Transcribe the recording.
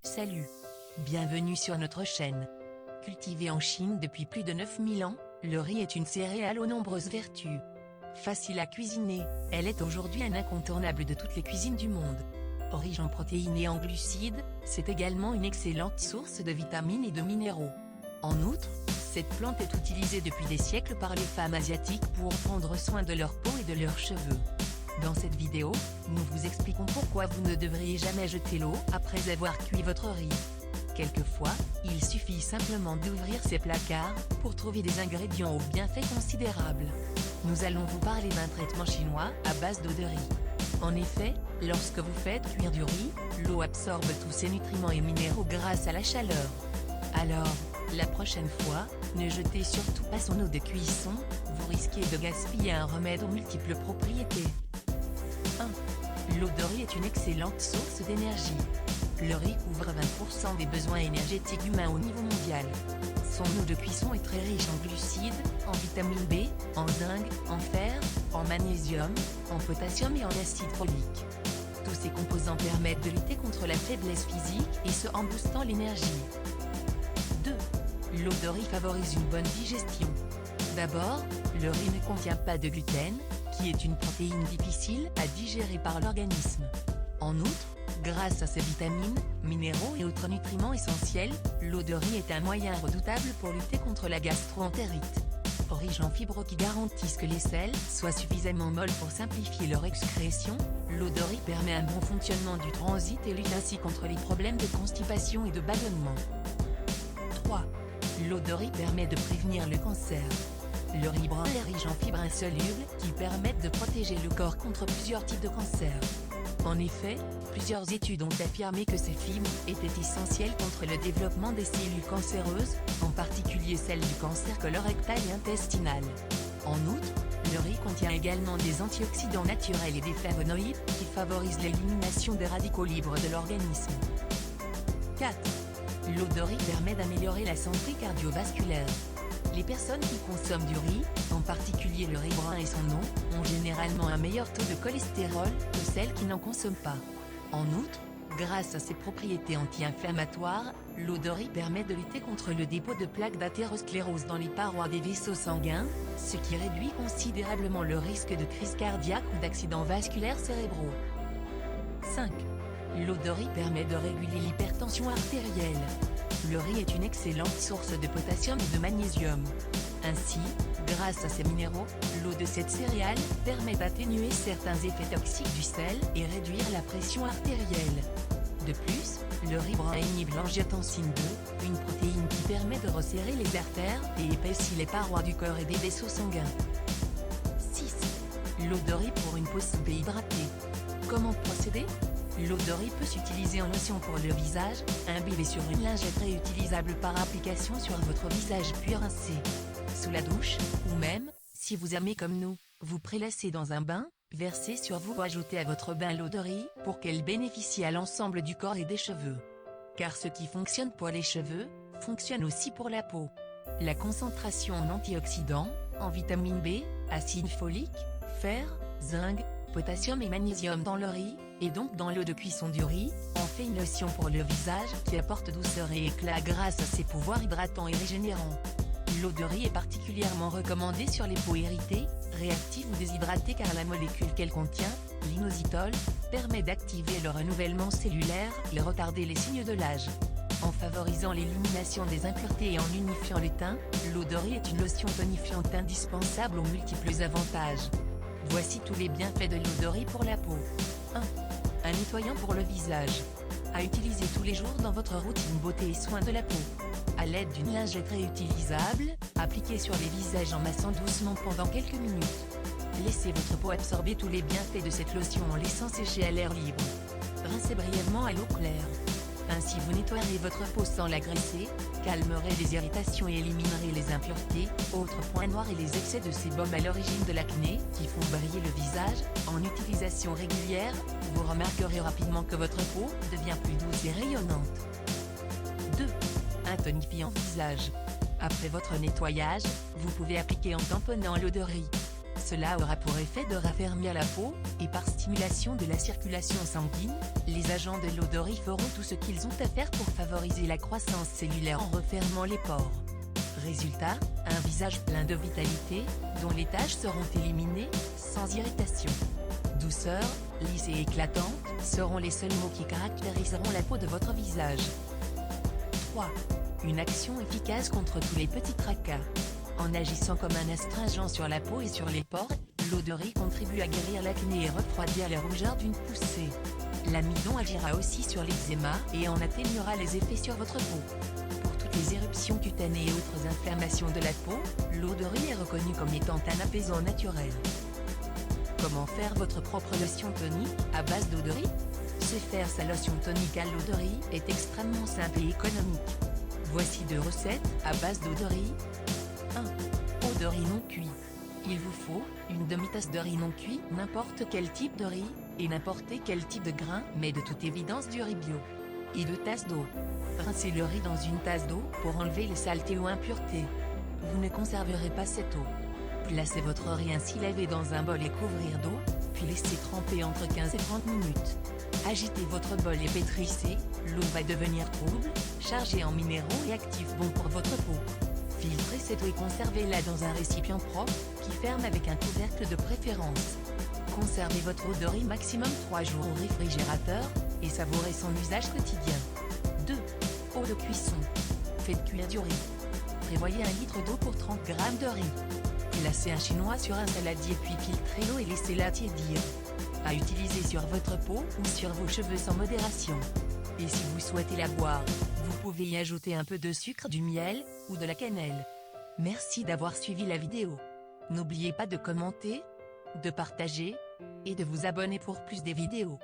Salut! Bienvenue sur notre chaîne. Cultivée en Chine depuis plus de 9000 ans, le riz est une céréale aux nombreuses vertus. Facile à cuisiner, elle est aujourd'hui un incontournable de toutes les cuisines du monde. Riche en protéines et en glucides, c'est également une excellente source de vitamines et de minéraux. En outre, cette plante est utilisée depuis des siècles par les femmes asiatiques pour prendre soin de leur peau et de leurs cheveux. Dans cette vidéo, nous vous expliquons pourquoi vous ne devriez jamais jeter l'eau après avoir cuit votre riz. Quelquefois, il suffit simplement d'ouvrir ses placards pour trouver des ingrédients aux bienfaits considérables. Nous allons vous parler d'un traitement chinois à base d'eau de riz. En effet, lorsque vous faites cuire du riz, l'eau absorbe tous ses nutriments et minéraux grâce à la chaleur. Alors, la prochaine fois, ne jetez surtout pas son eau de cuisson, vous risquez de gaspiller un remède aux multiples propriétés. 1. L'eau de riz est une excellente source d'énergie. Le riz couvre 20% des besoins énergétiques humains au niveau mondial. Son eau de cuisson est très riche en glucides, en vitamine B, en zinc, en fer, en magnésium, en potassium et en acide folique. Tous ces composants permettent de lutter contre la faiblesse physique et ce en boostant l'énergie. 2. L'eau de riz favorise une bonne digestion. D'abord, le riz ne contient pas de gluten, qui est une protéine difficile à digérer par l'organisme. En outre, grâce à ses vitamines, minéraux et autres nutriments essentiels, l'eau de riz est un moyen redoutable pour lutter contre la gastro-entérite. Riche en fibres qui garantissent que les selles soient suffisamment molles pour simplifier leur excrétion, l'eau de riz permet un bon fonctionnement du transit et lutte ainsi contre les problèmes de constipation et de ballonnement. 3. L'eau de riz permet de prévenir le cancer. Le riz brun est riche en fibres insolubles qui permettent de protéger le corps contre plusieurs types de cancers. En effet, plusieurs études ont affirmé que ces fibres étaient essentielles contre le développement des cellules cancéreuses, en particulier celles du cancer colorectal et intestinal. En outre, le riz contient également des antioxydants naturels et des flavonoïdes qui favorisent l'élimination des radicaux libres de l'organisme. 4. L'eau de riz permet d'améliorer la santé cardiovasculaire. Les personnes qui consomment du riz, en particulier le riz brun et son eau, ont généralement un meilleur taux de cholestérol que celles qui n'en consomment pas. En outre, grâce à ses propriétés anti-inflammatoires, l'eau de riz permet de lutter contre le dépôt de plaques d'athérosclérose dans les parois des vaisseaux sanguins, ce qui réduit considérablement le risque de crise cardiaque ou d'accidents vasculaires cérébraux. 5. L'eau de riz permet de réguler l'hypertension artérielle. Le riz est une excellente source de potassium et de magnésium. Ainsi, grâce à ces minéraux, l'eau de cette céréale permet d'atténuer certains effets toxiques du sel et réduire la pression artérielle. De plus, le riz brun inhibe l'angiotensine 2, une protéine qui permet de resserrer les artères et épaissit les parois du corps et des vaisseaux sanguins. 6. L'eau de riz pour une peau souple et hydratée. Comment procéder ? L'eau de riz peut s'utiliser en lotion pour le visage, imbibée sur une lingette réutilisable par application sur votre visage puis rincée. Sous la douche, ou même, si vous aimez comme nous, vous prélasser dans un bain, versez sur vous ou ajoutez à votre bain l'eau de riz pour qu'elle bénéficie à l'ensemble du corps et des cheveux. Car ce qui fonctionne pour les cheveux, fonctionne aussi pour la peau. La concentration en antioxydants, en vitamine B, acide folique, fer, zinc, potassium et magnésium dans le riz, et donc dans l'eau de cuisson du riz, en fait une lotion pour le visage qui apporte douceur et éclat grâce à ses pouvoirs hydratants et régénérants. L'eau de riz est particulièrement recommandée sur les peaux irritées, réactives ou déshydratées car la molécule qu'elle contient, l'inositol, permet d'activer le renouvellement cellulaire et retarder les signes de l'âge. En favorisant l'élimination des impuretés et en unifiant le teint, l'eau de riz est une lotion tonifiante indispensable aux multiples avantages. Voici tous les bienfaits de l'eau de riz pour la peau. 1. Un nettoyant pour le visage. À utiliser tous les jours dans votre routine beauté et soins de la peau. À l'aide d'une lingette réutilisable, appliquez sur les visages en massant doucement pendant quelques minutes. Laissez votre peau absorber tous les bienfaits de cette lotion en laissant sécher à l'air libre. Rincez brièvement à l'eau claire. Ainsi vous nettoierez votre peau sans l'agresser, calmerez les irritations et éliminerez les impuretés, autres points noirs et les excès de sébum à l'origine de l'acné qui font briller le visage. En utilisation régulière, vous remarquerez rapidement que votre peau devient plus douce et rayonnante. 2. Un tonifiant visage. Après votre nettoyage, vous pouvez appliquer en tamponnant l'eau de riz. Cela aura pour effet de raffermir la peau, et par stimulation de la circulation sanguine, les agents de l'eau de riz feront tout ce qu'ils ont à faire pour favoriser la croissance cellulaire en refermant les pores. Résultat, un visage plein de vitalité, dont les taches seront éliminées, sans irritation. Douceur, lisse et éclatante, seront les seuls mots qui caractériseront la peau de votre visage. 3. Une action efficace contre tous les petits tracas. En agissant comme un astringent sur la peau et sur les pores, l'eau de riz contribue à guérir l'acné et refroidir les rougeurs d'une poussée. L'amidon agira aussi sur l'eczéma et en atténuera les effets sur votre peau. Pour toutes les éruptions cutanées et autres inflammations de la peau, l'eau de riz est reconnue comme étant un apaisant naturel. Comment faire votre propre lotion tonique à base d'eau de riz? Se faire sa lotion tonique à l'eau de riz est extrêmement simple et économique. Voici 2 recettes à base d'eau de riz. 1. Eau de riz non cuit. Il vous faut une demi-tasse de riz non cuit, n'importe quel type de riz, et n'importe quel type de grain, mais de toute évidence du riz bio. Et 2 tasses d'eau. Rincez le riz dans une tasse d'eau pour enlever les saletés ou impuretés. Vous ne conserverez pas cette eau. Placez votre riz ainsi lavé dans un bol et couvrir d'eau, puis laissez tremper entre 15 et 30 minutes. Agitez votre bol et pétrissez, l'eau va devenir trouble, chargée en minéraux et actifs bons pour votre peau. Filtrez cette eau et conservez-la dans un récipient propre, qui ferme avec un couvercle de préférence. Conservez votre eau de riz maximum 3 jours au réfrigérateur, et savourez son usage quotidien. 2. Eau de cuisson. Faites cuire du riz. Prévoyez 1 litre d'eau pour 30 g de riz. Placez un chinois sur un saladier puis filtrez l'eau et laissez-la tiédir. À utiliser sur votre peau ou sur vos cheveux sans modération. Et si vous souhaitez la boire, vous pouvez y ajouter un peu de sucre, du miel, ou de la cannelle. Merci d'avoir suivi la vidéo. N'oubliez pas de commenter, de partager, et de vous abonner pour plus de vidéos.